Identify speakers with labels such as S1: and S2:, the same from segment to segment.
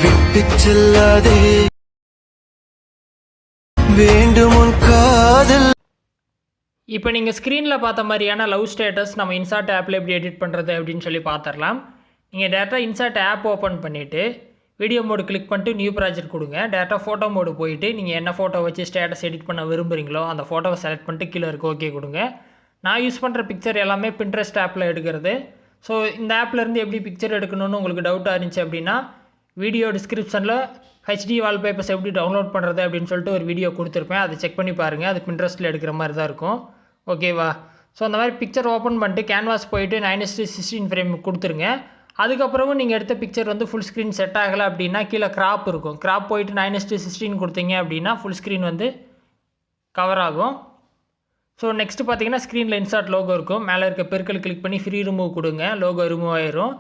S1: விட்டுச் செல்லாதே வேண்டும் உன் காதல்.
S2: இப்போ நீங்கள் ஸ்க்ரீனில் பார்த்த மாதிரியான லவ் ஸ்டேட்டஸ் நம்ம இன்சார்ட் ஆப்பில் எப்படி எடிட் பண்ணுறது அப்படின்னு சொல்லி பார்த்துடலாம். நீங்கள் டேரெக்டாக இன்சார்ட் ஆப் ஓப்பன் பண்ணிவிட்டு வீடியோ மோடு கிளிக் பண்ணிட்டு நியூ ப்ராஜெக்ட் கொடுங்க. டேரெக்டாக ஃபோட்டோ மோடு போயிட்டு நீங்கள் என்ன ஃபோட்டோ வச்சு ஸ்டேட்டஸ் எடிட் பண்ண விரும்புகிறீங்களோ அந்த ஃபோட்டோவை செலக்ட் பண்ணிட்டு கீழே இருக்க ஓகே கொடுங்க. நான் யூஸ் பண்ணுற பிக்சர் எல்லாமே பின்ட்ரெஸ்ட் ஆப்பில் எடுக்கிறது. ஸோ இந்த ஆப்லேருந்து எப்படி பிக்சர் எடுக்கணும்னு உங்களுக்கு டவுட்டாக இருந்துச்சு அப்படின்னா வீடியோ டிஸ்கிரிப்ஷனில் ஹெச்டி வால்பேப்பர்ஸ் எப்படி டவுன்லோட் பண்ணுறது அப்படின்னு சொல்லிட்டு ஒரு வீடியோ கொடுத்துருப்பேன். அதை செக் பண்ணி பாருங்கள். அது பின்ட்ரெஸ்ட்டில் எடுக்கிற மாதிரி தான் இருக்கும். ஓகேவா? ஸோ அந்த மாதிரி பிக்சர் ஓப்பன் பண்ணிட்டு கேன்வாஸ் போயிட்டு 9:16 ஃப்ரேம் கொடுத்துருங்க. அதுக்கப்புறமும் நீங்கள் எடுத்த பிக்சர் வந்து ஃபுல் ஸ்க்ரீன் செட் ஆகலை அப்படின்னா கீழே கிராப் இருக்கும். கிராப் போயிட்டு 9:16 கொடுத்தீங்க அப்படின்னா ஃபுல் ஸ்க்ரீன் வந்து கவர் ஆகும். ஸோ நெக்ஸ்ட்டு பார்த்தீங்கன்னா ஸ்க்ரீனில் இன்சார்ட் லோகோ இருக்கும். மேலே இருக்க பெருக்கல் கிளிக் பண்ணி ஃப்ரீ ரிமூவ் கொடுங்க. லோகோ ரிமூவ் ஆயிரும்.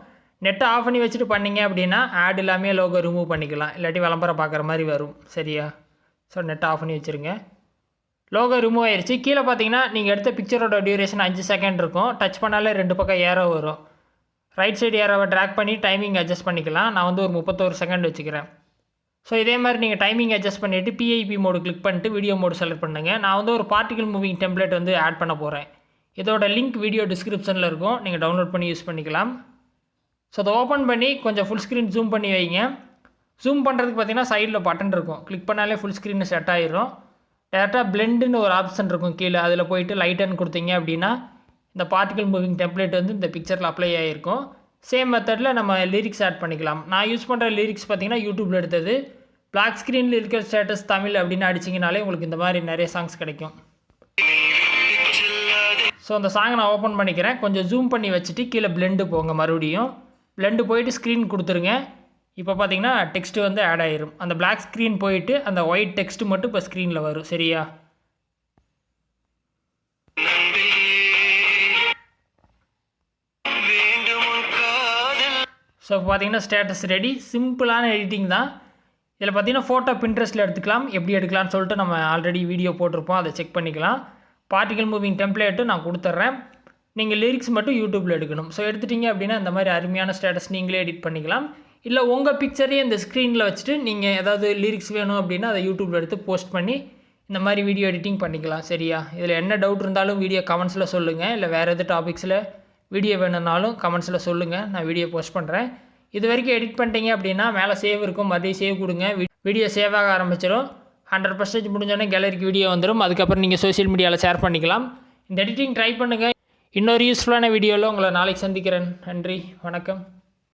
S2: நெட்டை ஆஃப் பண்ணி வச்சுட்டு பண்ணிங்க அப்படின்னா ஆட் இல்லாமே லோகோ ரிமூவ் பண்ணிக்கலாம். இல்லாட்டி விளம்பரம் பார்க்குற மாதிரி வரும். சரியா? ஸோ நெட்டை ஆஃப் பண்ணி வச்சுருங்க. லோகோ ரிமூவ் ஆயிடுச்சு. கீழே பார்த்தீங்கன்னா நீங்கள் எடுத்த பிக்சரோட டியூரேஷன் 5 செகண்ட் இருக்கும். டச் பண்ணாலே 2 பக்கம் ஏரோ வரும். ரைட் சைடு ஏரோவை ட்ராக் பண்ணி டைமிங் அட்ஜஸ்ட் பண்ணிக்கலாம். நான் வந்து ஒரு 31 செகண்ட் வச்சுக்கிறேன். ஸோ இதே மாதிரி நீங்கள் டைமிங் அட்ஜஸ்ட் பண்ணிவிட்டு பிஐபி மோடு கிளிக் பண்ணிட்டு வீடியோ மோடு செலக்ட் பண்ணுங்கள். நான் வந்து ஒரு பார்ட்டிகல் மூவிங் டெம்ப்ளேட் வந்து ஆட் பண்ண போகிறேன். இதோட லிங்க் வீடியோ டிஸ்கிரிப்ஷனில் இருக்கும். நீங்கள் டவுன்லோட் பண்ணி யூஸ் பண்ணிக்கலாம். ஸோ அதை ஓப்பன் பண்ணி கொஞ்சம் ஃபுல் ஸ்க்ரீன் ஜூம் பண்ணி வைங்க. ஜூம் பண்ணுறதுக்கு பார்த்தீங்கன்னா சைடில் பட்டன் இருக்கும். கிளிக் பண்ணாலே ஃபுல் ஸ்க்ரீன் செட் ஆகிரும். டேரெக்டாக பிளெண்டுன்னு ஒரு ஆப்ஷன் இருக்கும் கீழே. அதில் போயிட்டு லைட்டன் கொடுத்தீங்க அப்படின்னா இந்த பார்ட்டிகல் மூவிங் டெம்ப்ளேட் வந்து இந்த பிக்சரில் அப்ளை ஆகிருக்கும். சேம் மெத்தடில் நம்ம லிரிக்ஸ் ஆட் பண்ணிக்கலாம். நான் யூஸ் பண்ணுற லிரிக்ஸ் பார்த்தீங்கன்னா யூடியூப்பில் எடுத்தது. பிளாக் ஸ்க்ரீனில் இருக்கிற ஸ்டேட்டஸ் தமிழ் அப்படின்னு அடிச்சிங்கனாலே உங்களுக்கு இந்த மாதிரி நிறைய சாங்ஸ் கிடைக்கும். ஸோ அந்த சாங்கை நான் ஓப்பன் பண்ணிக்கிறேன். கொஞ்சம் ஜூம் பண்ணி வச்சுட்டு கீழே பிளெண்டு போங்க. மறுபடியும் பிளெண்டு போயிட்டு ஸ்க்ரீன் கொடுத்துருங்க. இப்போ பார்த்தீங்கன்னா டெக்ஸ்ட்டு வந்து ஆட் ஆகிரும். அந்த பிளாக் ஸ்க்ரீன் போயிட்டு அந்த ஒயிட் டெக்ஸ்ட்டு மட்டும் இப்போ ஸ்க்ரீனில் வரும். சரியா? ஸோ இப்போ பார்த்தீங்கன்னா ஸ்டேட்டஸ் ரெடி. சிம்பிளான எடிட்டிங் தான். இதில் பார்த்தீங்கன்னா ஃபோட்டோ பின்ட்ரெஸ்ட்டில் எடுத்துக்கலாம். எப்படி எடுக்கலாம்னு சொல்லிட்டு நம்ம ஆல்ரெடி வீடியோ போட்டிருப்போம். அதை செக் பண்ணிக்கலாம். பார்ட்டிகல் மூவிங் டெம்ப்ளேட்டு நான் கொடுத்துட்றேன். நீங்கள் லிரிக்ஸ் மட்டும் யூடியூப்பில் எடுக்கணும். ஸோ எடுத்துட்டிங்க அப்படின்னா இந்த மாதிரி அருமையான ஸ்டேட்டஸ் நீங்களே எடிட் பண்ணிக்கலாம். இல்லை உங்கள் பிக்சரையே இந்த ஸ்க்ரீனில் வச்சுட்டு நீங்கள் ஏதாவது லிரிக்ஸ் வேணும் அப்படின்னா அதை யூடியூப்பில் எடுத்து போஸ்ட் பண்ணி இந்த மாதிரி வீடியோ எடிட்டிங் பண்ணிக்கலாம். சரியா? இதில் என்ன டவுட் இருந்தாலும் வீடியோ கமெண்ட்ஸில் சொல்லுங்கள். இல்லை வேறு எது டாபிக்ஸில் வீடியோ வேணும்னாலும் கமெண்ட்ஸில் சொல்லுங்கள். நான் வீடியோ போஸ்ட் பண்ணுறேன். இது வரைக்கும் எடிட் பண்ணிட்டீங்க அப்படின்னா மேலே சேவ் இருக்கும். மறுபடியும் சேவ் கொடுங்க. வீடியோ சேவ் ஆக ஆரம்பிச்சிடும். 100% முடிஞ்சோடனே கேலரிக்கு வீடியோ வந்துடும். அதுக்கப்புறம் நீங்கள் சோஷியல் மீடியாவில் ஷேர் பண்ணிக்கலாம். இந்த எடிட்டிங் ட்ரை பண்ணுங்கள். இன்னொரு யூஸ்ஃபுல்லான வீடியோவில் உங்களை நாளைக்கு சந்திக்கிறேன். நன்றி, வணக்கம்.